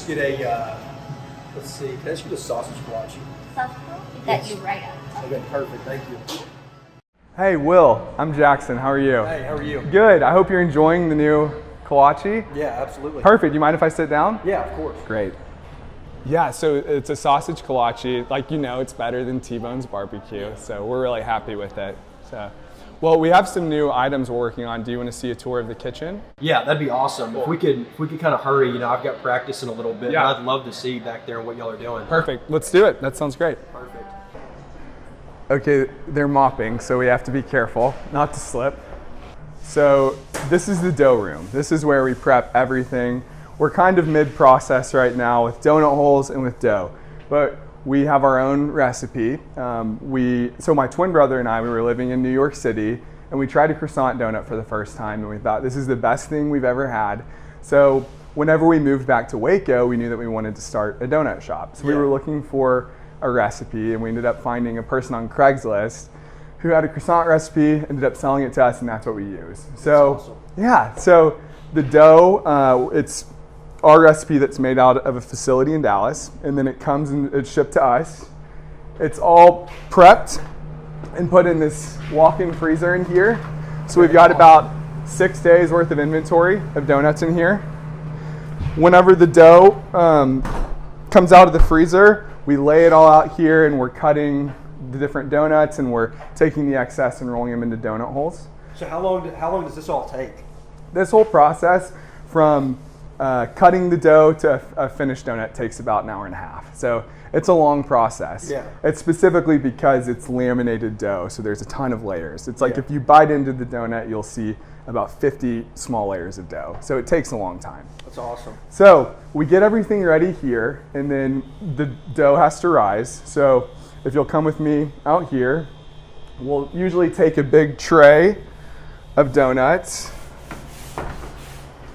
just get a, let's see, can I just get a sausage kolache? Sausage roll? That you right up. Okay, perfect, thank you. Hey, Will, I'm Jackson. How are you? Hey, how are you? Good. I hope you're enjoying the new kolache. Yeah, absolutely. Perfect. You mind if I sit down? Yeah, of course. Great. Yeah, so it's a sausage kolache. Like you know, it's better than T-Bone's barbecue, so we're really happy with it. So, well, we have some new items we're working on. Do you want to see a tour of the kitchen? Yeah, that'd be awesome. If we could kind of hurry, you know, I've got practice in a little bit, Yeah. but I'd love to see back there what y'all are doing. Perfect. Let's do it. That sounds great. Perfect. Okay, they're mopping, so we have to be careful not to slip. So this is the dough room. This is where we prep everything. We're kind of mid-process right now with donut holes and with dough, but we have our own recipe. So my twin brother and I, we were living in New York City, and we tried a croissant donut for the first time, and we thought this is the best thing we've ever had. So whenever we moved back to Waco, we knew that we wanted to start a donut shop. So we were looking for a recipe, and we ended up finding a person on Craigslist who had a croissant recipe, ended up selling it to us, and that's what we use. So awesome. Yeah, so the dough, it's our recipe that's made out of a facility in Dallas, and then it comes and it's shipped to us. It's all prepped and put in this walk-in freezer in here. So we've got about 6 days worth of inventory of donuts in here. Whenever the dough comes out of the freezer, we lay it all out here, and we're cutting the different donuts, and we're taking the excess and rolling them into donut holes. So how long does this all take? This whole process from cutting the dough to a finished donut takes about an hour and a half. So it's a long process. Yeah. It's specifically because it's laminated dough, so there's a ton of layers. It's like if you bite into the donut, you'll see about 50 small layers of dough. So it takes a long time. That's awesome. So we get everything ready here, and then the dough has to rise. So if you'll come with me out here, we'll usually take a big tray of donuts.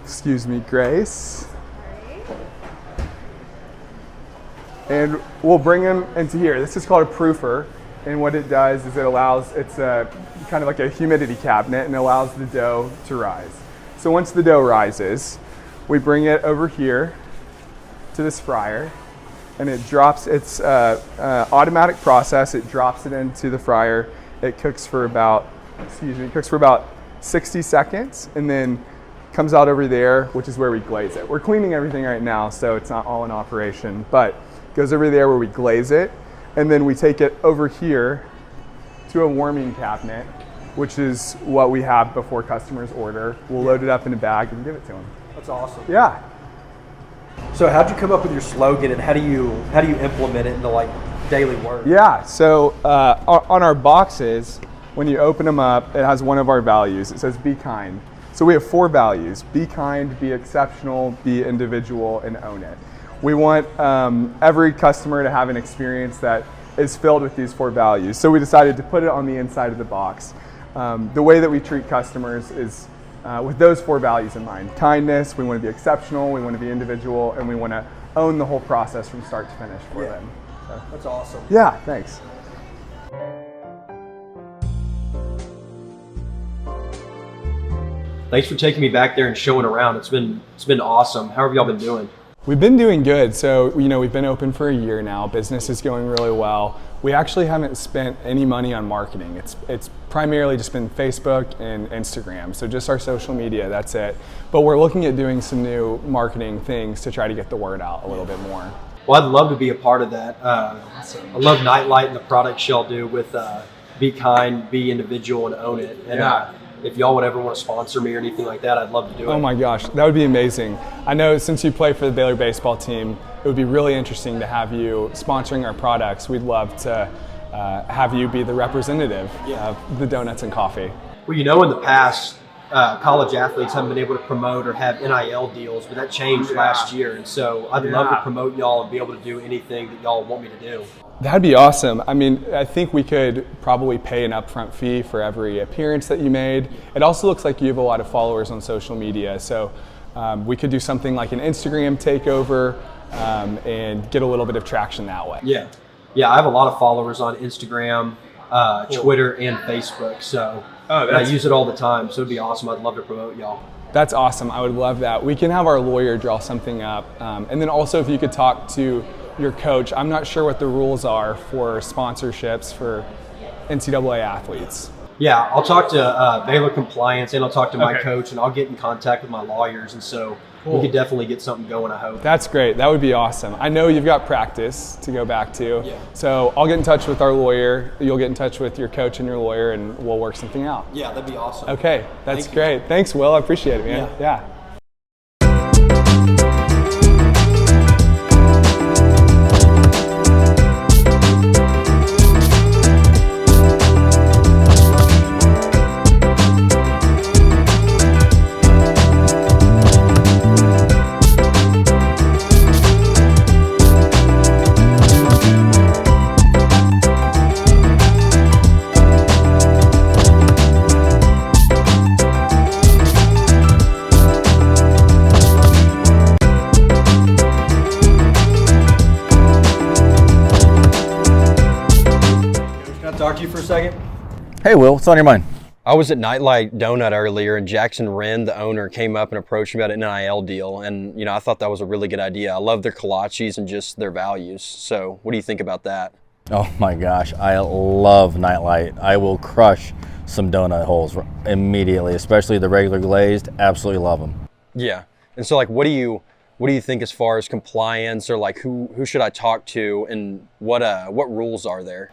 Excuse me, Grace. And we'll bring them into here. This is called a proofer, and what it does is it's a kind of like a humidity cabinet, and allows the dough to rise. So once the dough rises, we bring it over here to this fryer, and it drops. It's automatic process. It drops it into the fryer. It cooks for about 60 seconds, and then comes out over there, which is where we glaze it. We're cleaning everything right now, so it's not all in operation, but it goes over there where we glaze it, and then we take it over here to a warming cabinet, which is what we have before customers order. We'll load it up in a bag and give it to them. That's awesome. Yeah. So how'd you come up with your slogan, and how do you implement it into like daily work? Yeah, so on our boxes, when you open them up, it has one of our values. It says be kind. So we have 4 values: be kind, be exceptional, be individual, and own it. We want every customer to have an experience that is filled with these 4 values. So we decided to put it on the inside of the box. The way that we treat customers is with those 4 values in mind. Kindness, we want to be exceptional, we want to be individual, and we want to own the whole process from start to finish for them. So, That's awesome. yeah, thanks. Thanks for taking me back there and showing around. It's been awesome. How have y'all been doing? We've been doing good. So, we've been open for a year now. Business is going really well. We actually haven't spent any money on marketing. It's primarily just been Facebook and Instagram. So just our social media, that's it. But we're looking at doing some new marketing things to try to get the word out a little bit more. Well, I'd love to be a part of that. I love Nightlight and the products y'all do with be kind, be individual, and own it. And if y'all would ever want to sponsor me or anything like that, I'd love to do it. Oh my gosh, that would be amazing. I know since you play for the Baylor baseball team, it would be really interesting to have you sponsoring our products. We'd love to have you be the representative of the donuts and coffee. Well, in the past, college athletes haven't been able to promote or have NIL deals, but that changed last year. And so I'd love to promote y'all and be able to do anything that y'all want me to do. That'd be awesome. I mean, I think we could probably pay an upfront fee for every appearance that you made. It also looks like you have a lot of followers on social media. So we could do something like an Instagram takeover and get a little bit of traction that way. Yeah, I have a lot of followers on Instagram, Twitter, and Facebook. So I use it all the time. So it'd be awesome. I'd love to promote y'all. That's awesome. I would love that. We can have our lawyer draw something up. And then also if you could talk to your coach. I'm not sure what the rules are for sponsorships for NCAA athletes. Yeah, I'll talk to Baylor compliance, and I'll talk to my Okay. coach, and I'll get in contact with my lawyers, and so Cool. we could definitely get something going, I hope. That's great. That would be awesome. I know you've got practice to go back to. Yeah. So I'll get in touch with our lawyer. You'll get in touch with your coach and your lawyer, and we'll work something out. Yeah, that'd be awesome. Okay, that's Thank you. great. Thanks, Will. I appreciate it, man. Yeah. Can I talk to you for a second? Hey, Will, what's on your mind? I was at Nightlight Donut earlier, and Jackson Wren, the owner, came up and approached me about an NIL deal, and I thought that was a really good idea. I love their kolaches and just their values. So, what do you think about that? Oh my gosh, I love Nightlight. I will crush some donut holes immediately, especially the regular glazed. Absolutely love them. Yeah. And so, like, what do you think as far as compliance, or like who should I talk to, and what rules are there?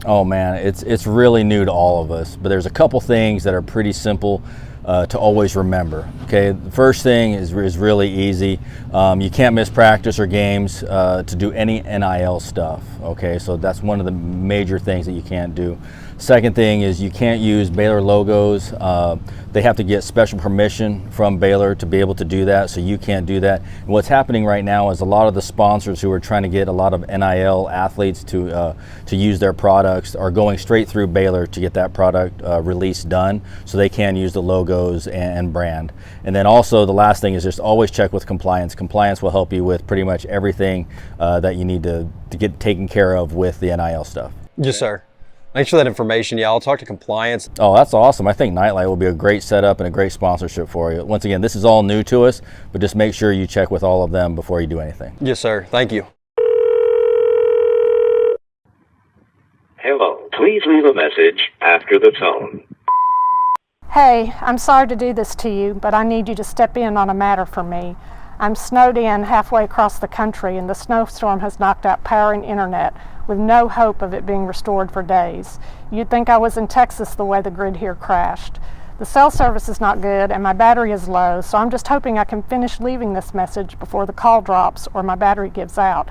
Oh man, it's really new to all of us, but there's a couple things that are pretty simple to always remember. Okay, the first thing is really easy. You can't miss practice or games to do any NIL stuff. Okay, so that's one of the major things that you can't do. Second thing is you can't use Baylor logos. They have to get special permission from Baylor to be able to do that, so you can't do that. And what's happening right now is a lot of the sponsors who are trying to get a lot of NIL athletes to use their products are going straight through Baylor to get that product release done, so they can use the logos and brand. And then also the last thing is just always check with compliance. Compliance will help you with pretty much everything that you need to get taken care of with the NIL stuff. Yes, sir. Thanks for that information. Yeah, I'll talk to compliance. Oh, that's awesome. I think Nightlight will be a great setup and a great sponsorship for you. Once again, this is all new to us, but just make sure you check with all of them before you do anything. Yes, sir. Thank you. Hello, please leave a message after the tone. Hey, I'm sorry to do this to you, but I need you to step in on a matter for me. I'm snowed in halfway across the country, and the snowstorm has knocked out power and internet with no hope of it being restored for days. You'd think I was in Texas the way the grid here crashed. The cell service is not good and my battery is low, so I'm just hoping I can finish leaving this message before the call drops or my battery gives out.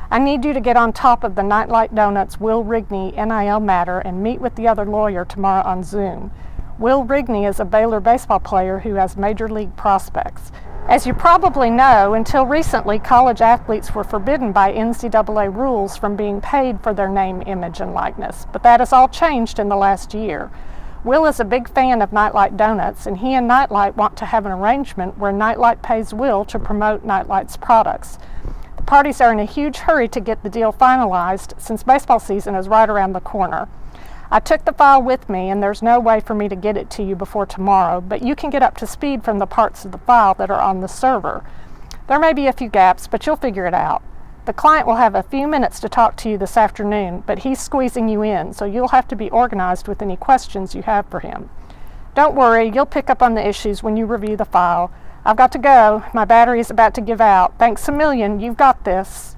I need you to get on top of the Nightlight Donuts Will Rigney NIL matter and meet with the other lawyer tomorrow on Zoom. Will Rigney is a Baylor baseball player who has major league prospects. As you probably know, until recently, college athletes were forbidden by NCAA rules from being paid for their name, image, and likeness, but that has all changed in the last year. Will is a big fan of Nightlight Donuts, and he and Nightlight want to have an arrangement where Nightlight pays Will to promote Nightlight's products. The parties are in a huge hurry to get the deal finalized since baseball season is right around the corner. I took the file with me, and there's no way for me to get it to you before tomorrow, but you can get up to speed from the parts of the file that are on the server. There may be a few gaps, but you'll figure it out. The client will have a few minutes to talk to you this afternoon, but he's squeezing you in, so you'll have to be organized with any questions you have for him. Don't worry, you'll pick up on the issues when you review the file. I've got to go. My battery is about to give out. Thanks a million. You've got this.